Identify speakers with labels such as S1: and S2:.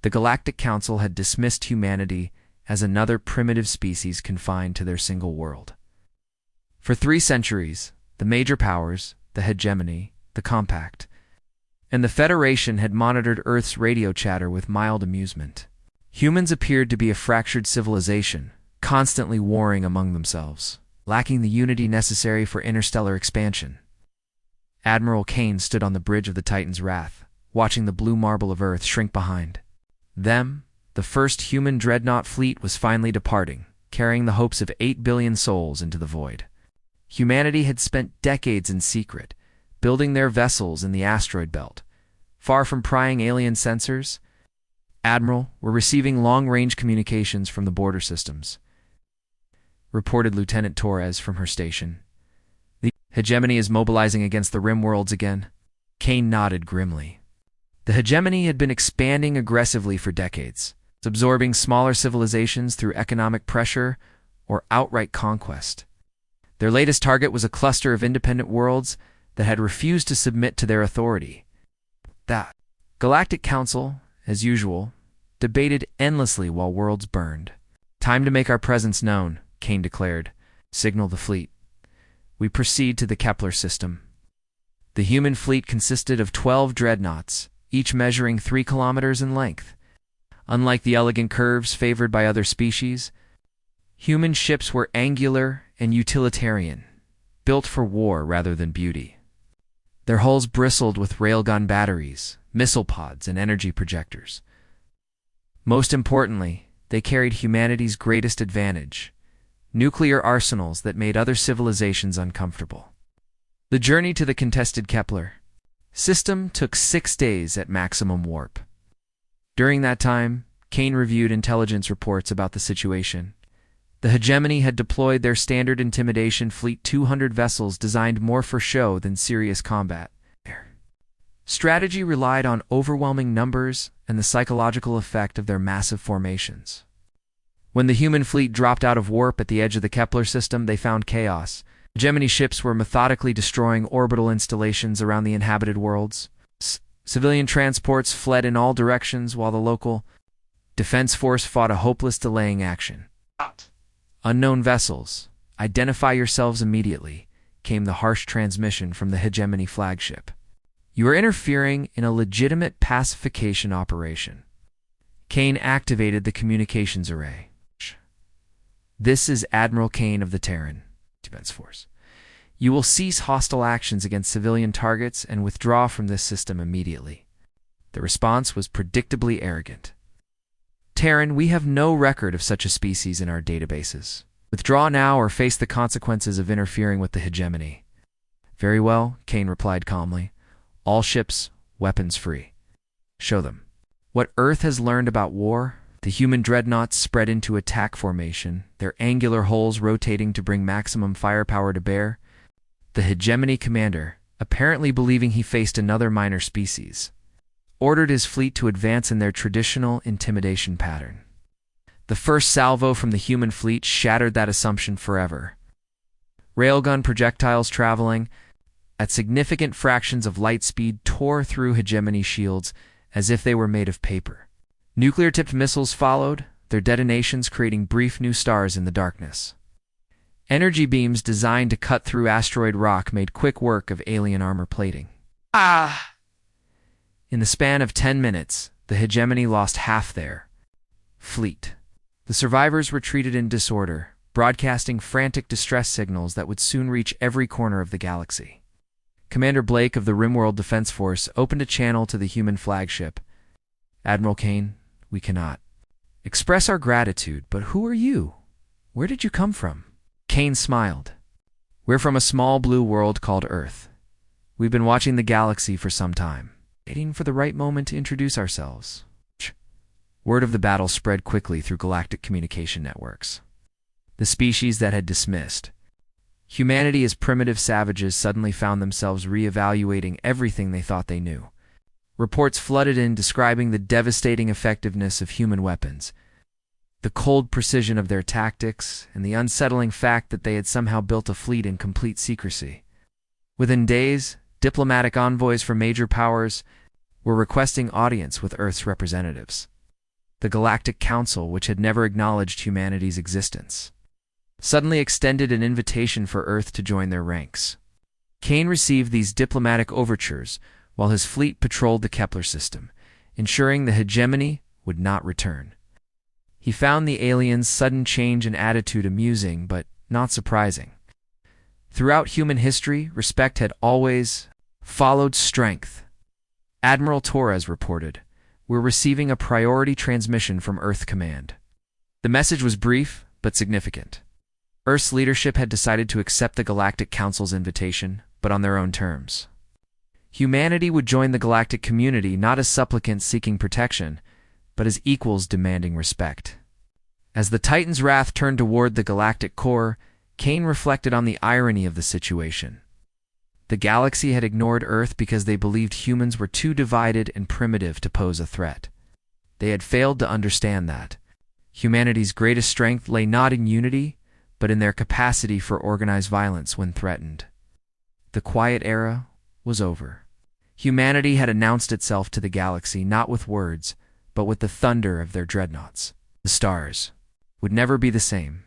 S1: The Galactic Council had dismissed humanity as another primitive species confined to their single world. For 3 centuries, the major powers, the hegemony, the Compact, and the Federation had monitored Earth's radio chatter with mild amusement. Humans appeared to be a fractured civilization, constantly warring among themselves, lacking the unity necessary for interstellar expansion. Admiral Kane stood on the bridge of the Titan's Wrath, watching the blue marble of Earth shrink behind them. The first human dreadnought fleet was finally departing, carrying the hopes of 8 billion souls into the void. Humanity had spent decades in secret, building their vessels in the asteroid belt. Far from prying alien sensors, Admiral, we're receiving long-range communications from the border systems, reported Lieutenant Torres from her station. The hegemony is mobilizing against the rim worlds again. Kane nodded grimly. The hegemony had been expanding aggressively for decades, absorbing smaller civilizations through economic pressure or outright conquest. Their latest target was a cluster of independent worlds that had refused to submit to their authority. The Galactic Council, as usual, debated endlessly while worlds burned. "Time to make our presence known," Kane declared. "Signal the fleet." We proceed to the Kepler system. The human fleet consisted of 12 dreadnoughts, each measuring 3 kilometers in length. Unlike the elegant curves favored by other species, human ships were angular and utilitarian, built for war rather than beauty. Their hulls bristled with railgun batteries, missile pods, and energy projectors. Most importantly, they carried humanity's greatest advantage: nuclear arsenals that made other civilizations uncomfortable. The journey to the contested Kepler system took 6 days at maximum warp. During that time, Kane reviewed intelligence reports about the situation. The hegemony had deployed their standard intimidation fleet, 200 vessels designed more for show than serious combat. Strategy relied on overwhelming numbers and the psychological effect of their massive formations. When the human fleet dropped out of warp at the edge of the Kepler system, they found chaos. Hegemony ships were methodically destroying orbital installations around the inhabited worlds. Civilian transports fled in all directions while the local defense force fought a hopeless delaying action. "Unknown vessels, identify yourselves immediately," came the harsh transmission from the hegemony flagship. "You are interfering in a legitimate pacification operation." Kane activated the communications array. "This is Admiral Kane of the Terran Defense Force. You will cease hostile actions against civilian targets and withdraw from this system immediately." The response was predictably arrogant. "Terran, we have no record of such a species in our databases. Withdraw now or face the consequences of interfering with the hegemony." "Very well," Kane replied calmly. "All ships, weapons free." "Show them." What Earth has learned about war, the human dreadnoughts spread into attack formation, their angular hulls rotating to bring maximum firepower to bear. The hegemony commander, apparently believing he faced another minor species, ordered his fleet to advance in their traditional intimidation pattern. The first salvo from the human fleet shattered that assumption forever. Railgun projectiles traveling at significant fractions of light speed tore through hegemony shields as if they were made of paper. Nuclear-tipped missiles followed, their detonations creating brief new stars in the darkness. Energy beams designed to cut through asteroid rock made quick work of alien armor plating. In the span of 10 minutes, the hegemony lost half their fleet. The survivors retreated in disorder, broadcasting frantic distress signals that would soon reach every corner of the galaxy. Commander Blake of the Rimworld Defense Force opened a channel to the human flagship. "Admiral Kane, we cannot express our gratitude, but who are you? Where did you come from?" Kane smiled. "We're from a small blue world called Earth. We've been watching the galaxy for some time, waiting for the right moment to introduce ourselves." Word of the battle spread quickly through galactic communication networks. The species that had dismissed humanity as primitive savages suddenly found themselves re-evaluating everything they thought they knew. Reports flooded in describing the devastating effectiveness of human weapons, the cold precision of their tactics, and the unsettling fact that they had somehow built a fleet in complete secrecy. Within days, diplomatic envoys from major powers were requesting audience with Earth's representatives. the Galactic Council, which had never acknowledged humanity's existence, suddenly extended an invitation for Earth to join their ranks. Kane received these diplomatic overtures while his fleet patrolled the Kepler system, ensuring the hegemony would not return. He found the aliens' sudden change in attitude amusing, but not surprising. Throughout human history, respect had always followed strength. Admiral Torres reported, "We're receiving a priority transmission from Earth Command." The message was brief, but significant. Earth's leadership had decided to accept the Galactic Council's invitation, but on their own terms. Humanity would join the galactic community not as supplicants seeking protection, but as equals demanding respect. As the Titan's wrath turned toward the galactic core, Kane reflected on the irony of the situation. The galaxy had ignored Earth because they believed humans were too divided and primitive to pose a threat. They had failed to understand that humanity's greatest strength lay not in unity, but in their capacity for organized violence when threatened. The quiet era was over. Humanity had announced itself to the galaxy not with words, but with the thunder of their dreadnoughts. The stars would never be the same.